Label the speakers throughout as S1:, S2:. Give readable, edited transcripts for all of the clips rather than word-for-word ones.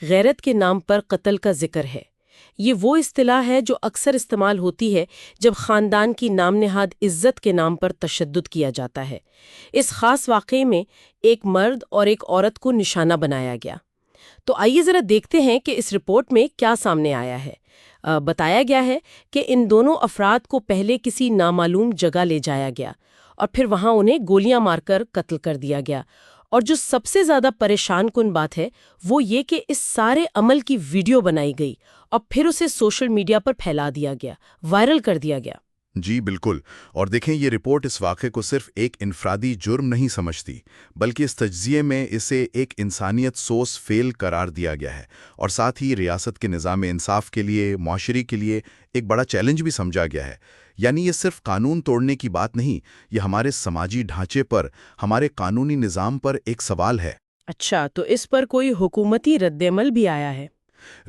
S1: غیرت کے نام پر قتل کا ذکر ہے۔ یہ وہ اصطلاح ہے جو اکثر استعمال ہوتی ہے جب خاندان کی نام نہاد عزت کے نام پر تشدد کیا جاتا ہے۔ اس خاص واقعے میں ایک مرد اور ایک عورت کو نشانہ بنایا گیا۔ تو آئیے ذرا دیکھتے ہیں کہ اس رپورٹ میں کیا سامنے آیا ہے۔ بتایا گیا ہے کہ ان دونوں افراد کو پہلے کسی نامعلوم جگہ لے جایا گیا اور پھر وہاں انہیں گولیاں مار کر قتل کر دیا گیا۔ اور جو سب سے زیادہ پریشان کن بات ہے وہ یہ کہ اس سارے عمل کی ویڈیو بنائی گئی اور پھر اسے سوشل میڈیا پر پھیلا دیا گیا، وائرل کر دیا گیا۔
S2: جی بالکل، اور دیکھیں یہ رپورٹ اس واقعے کو صرف ایک انفرادی جرم نہیں سمجھتی، بلکہ اس تجزیے میں اسے ایک انسانیت سوز فیل قرار دیا گیا ہے، اور ساتھ ہی ریاست کے نظام انصاف کے لیے، معاشرے کے لیے ایک بڑا چیلنج بھی سمجھا گیا ہے۔ یعنی یہ صرف قانون توڑنے کی بات نہیں، یہ ہمارے سماجی ڈھانچے پر، ہمارے قانونی نظام پر ایک سوال ہے۔
S1: اچھا، تو اس پر کوئی حکومتی رد عمل بھی آیا ہے؟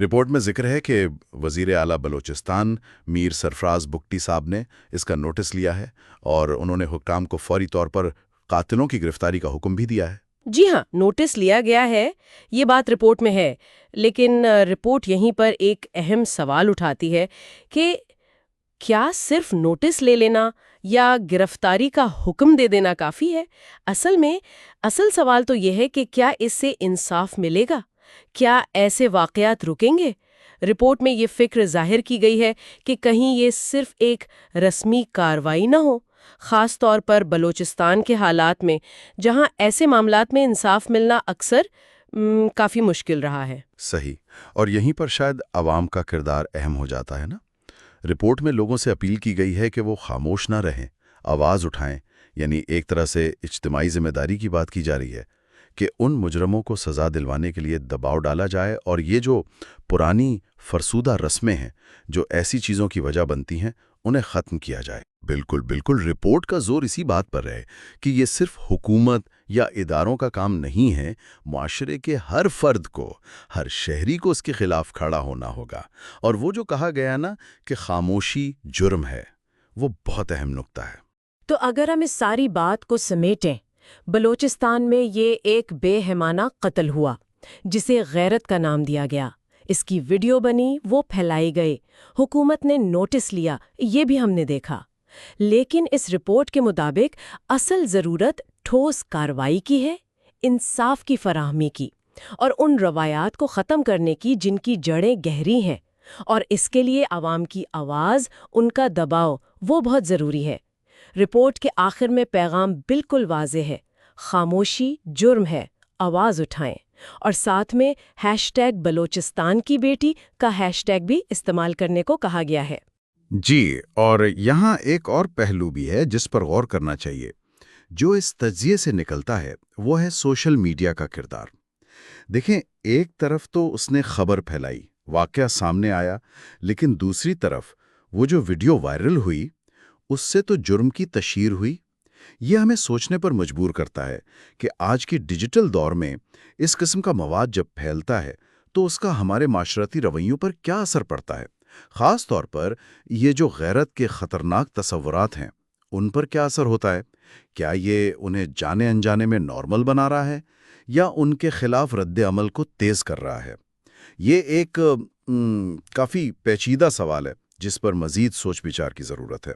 S2: رپورٹ میں ذکر ہے کہ وزیر اعلیٰ بلوچستان میر سرفراز بگٹی صاحب نے اس کا نوٹس لیا ہے اور انہوں نے حکام کو فوری طور پر قاتلوں کی گرفتاری کا حکم بھی دیا ہے۔
S1: جی ہاں، نوٹس لیا گیا ہے، یہ بات رپورٹ میں ہے، لیکن رپورٹ یہیں پر ایک اہم سوال اٹھاتی ہے کہ کیا صرف نوٹس لے لینا یا گرفتاری کا حکم دے دینا کافی ہے؟ اصل سوال تو یہ ہے کہ کیا اس سے انصاف ملے گا؟ کیا ایسے واقعات رکیں گے؟ رپورٹ میں یہ فکر ظاہر کی گئی ہے کہ کہیں یہ صرف ایک رسمی کارروائی نہ ہو، خاص طور پر بلوچستان کے حالات میں جہاں ایسے معاملات میں انصاف ملنا اکثر کافی مشکل رہا ہے۔
S2: صحیح، اور یہیں پر شاید عوام کا کردار اہم ہو جاتا ہے نا۔ رپورٹ میں لوگوں سے اپیل کی گئی ہے کہ وہ خاموش نہ رہیں، آواز اٹھائیں، یعنی ایک طرح سے اجتماعی ذمہ داری کی بات کی جا رہی ہے کہ ان مجرموں کو سزا دلوانے کے لیے دباؤ ڈالا جائے، اور یہ جو پرانی فرسودہ رسمیں ہیں جو ایسی چیزوں کی وجہ بنتی ہیں انہیں ختم کیا جائے۔ بالکل بالکل، رپورٹ کا زور اسی بات پر ہے کہ یہ صرف حکومت یا اداروں کا کام نہیں ہے، معاشرے کے ہر فرد کو، ہر شہری کو اس کے خلاف کھڑا ہونا ہوگا۔ اور وہ جو کہا گیا نا کہ خاموشی جرم ہے، وہ بہت اہم نکتہ ہے۔
S1: تو اگر ہم اس ساری بات کو سمیٹیں، بلوچستان میں یہ ایک بے رحمانہ قتل ہوا جسے غیرت کا نام دیا گیا، اس کی ویڈیو بنی، وہ پھیلائی گئی، حکومت نے نوٹس لیا، یہ بھی ہم نے دیکھا۔ لیکن اس رپورٹ کے مطابق اصل ضرورت ٹھوس کارروائی کی ہے، انصاف کی فراہمی کی، اور ان روایات کو ختم کرنے کی جن کی جڑیں گہری ہیں، اور اس کے لیے عوام کی آواز، ان کا دباؤ، وہ بہت ضروری ہے۔ رپورٹ کے آخر میں پیغام بالکل واضح ہے، خاموشی جرم ہے، آواز اٹھائیں، اور ساتھ میں #بلوچستان کی بیٹی کا ہیش ٹیگ بھی استعمال کرنے کو کہا گیا ہے۔
S2: جی، اور یہاں ایک اور پہلو بھی ہے جس پر غور کرنا چاہیے، جو اس تجزیے سے نکلتا ہے وہ ہے سوشل میڈیا کا کردار۔ دیکھیں، ایک طرف تو اس نے خبر پھیلائی، واقعہ سامنے آیا، لیکن دوسری طرف وہ جو ویڈیو وائرل ہوئی اس سے تو جرم کی تشہیر ہوئی۔ یہ ہمیں سوچنے پر مجبور کرتا ہے کہ آج کی ڈیجیٹل دور میں اس قسم کا مواد جب پھیلتا ہے تو اس کا ہمارے معاشرتی رویوں پر کیا اثر پڑتا ہے، خاص طور پر یہ جو غیرت کے خطرناک تصورات ہیں ان پر کیا اثر ہوتا ہے؟ کیا یہ انہیں جانے انجانے میں نارمل بنا رہا ہے یا ان کے خلاف رد عمل کو تیز کر رہا ہے؟ یہ ایک کافی پیچیدہ سوال ہے جس پر مزید سوچ بچار کی ضرورت ہے۔